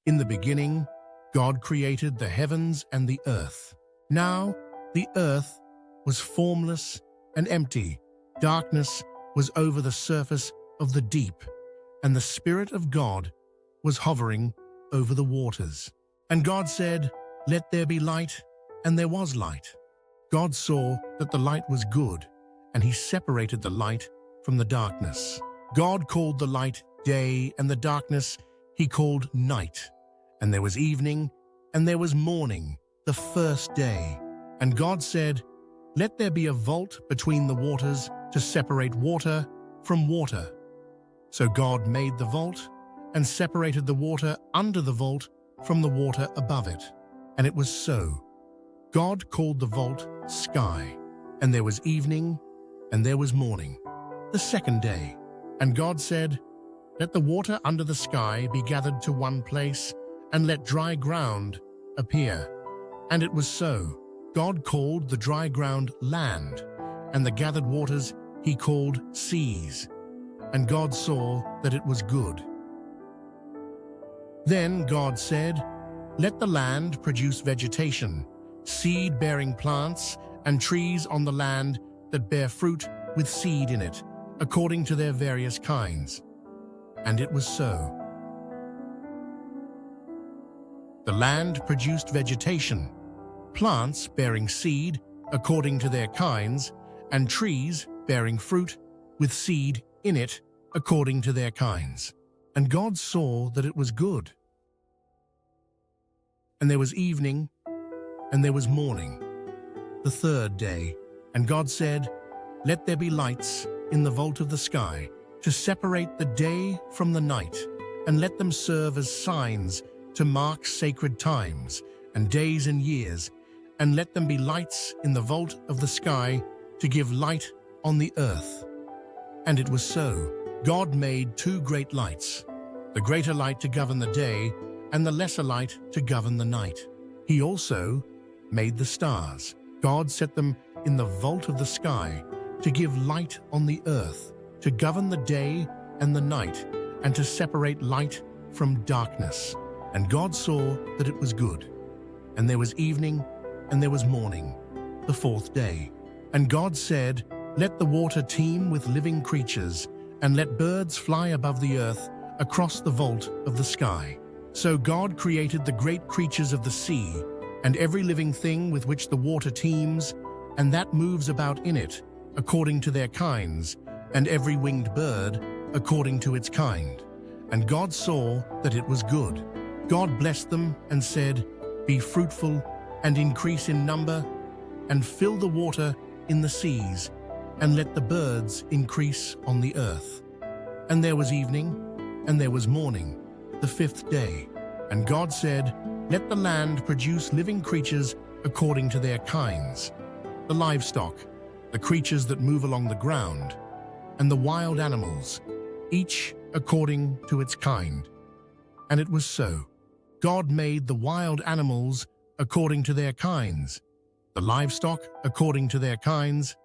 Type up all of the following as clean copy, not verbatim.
In the beginning, God created the heavens and the earth. Now, the earth was formless and empty. Darkness was over the surface of the deep, and the Spirit of God was hovering over the waters. And God said, "Let there be light," and there was light. God saw that the light was good, and he separated the light from the darkness. God called the light day, and the darkness he called night. And there was evening, and there was morning, the first day. And God said, "Let there be a vault between the waters to separate water from water." So God made the vault and separated the water under the vault from the water above it. And it was so. God called the vault sky. And there was evening, and there was morning, the second day. And God said, "Let the water under the sky be gathered to one place, and let dry ground appear." And it was so. God called the dry ground land, and the gathered waters he called seas. And God saw that it was good. Then God said, "Let the land produce vegetation, seed-bearing plants, and trees on the land that bear fruit with seed in it, according to their various kinds." And it was so. The land produced vegetation, plants bearing seed according to their kinds, and trees bearing fruit with seed in it according to their kinds. And God saw that it was good. And there was evening, and there was morning, the third day. And God said, "Let there be lights in the vault of the sky to separate the day from the night, and let them serve as signs to mark sacred times and days and years, and let them be lights in the vault of the sky to give light on the earth." And it was so. God made two great lights, the greater light to govern the day, and the lesser light to govern the night. He also made the stars. God set them in the vault of the sky to give light on the earth, to govern the day and the night, and to separate light from darkness. And God saw that it was good. And there was evening, and there was morning, the fourth day. And God said, "Let the water teem with living creatures, and let birds fly above the earth across the vault of the sky." So God created the great creatures of the sea, and every living thing with which the water teems, and that moves about in it, according to their kinds, and every winged bird, according to its kind. And God saw that it was good. God blessed them and said, "Be fruitful and increase in number, and fill the water in the seas, and let the birds increase on the earth." And there was evening, and there was morning, the fifth day. And God said, "Let the land produce living creatures according to their kinds, the livestock, the creatures that move along the ground, and the wild animals, each according to its kind." And it was so. God made the wild animals according to their kinds, the livestock according to their kinds,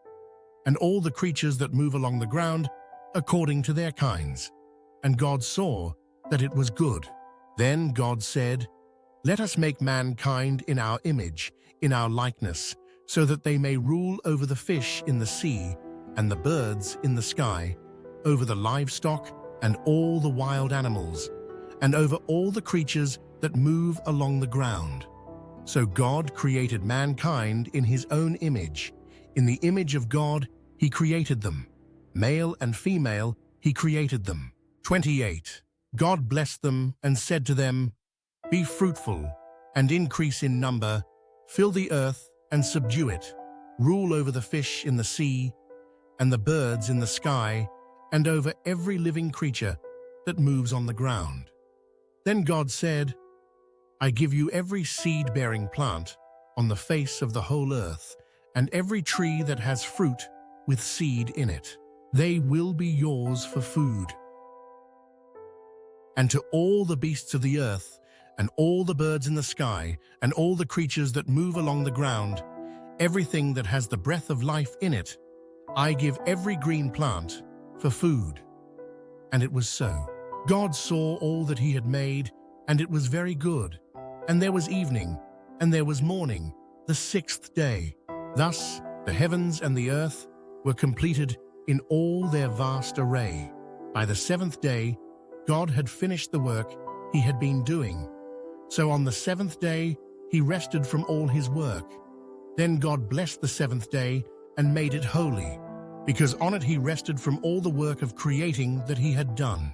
and all the creatures that move along the ground according to their kinds. And God saw that it was good. Then God said, "Let us make mankind in our image, in our likeness, so that they may rule over the fish in the sea and the birds in the sky, over the livestock and all the wild animals, and over all the creatures that move along the ground." So God created mankind in his own image. In the image of God, he created them. Male and female, he created them. 28. God blessed them and said to them, "Be fruitful and increase in number, fill the earth and subdue it, rule over the fish in the sea and the birds in the sky, and over every living creature that moves on the ground." Then God said, "I give you every seed-bearing plant on the face of the whole earth, and every tree that has fruit with seed in it. They will be yours for food. And to all the beasts of the earth, and all the birds in the sky, and all the creatures that move along the ground, everything that has the breath of life in it, I give every green plant for food." And it was so. God saw all that he had made, and it was very good. And there was evening, and there was morning, the sixth day. Thus the heavens and the earth were completed in all their vast array. By the seventh day, God had finished the work he had been doing. So on the seventh day, he rested from all his work. Then God blessed the seventh day and made it holy, because on it he rested from all the work of creating that he had done.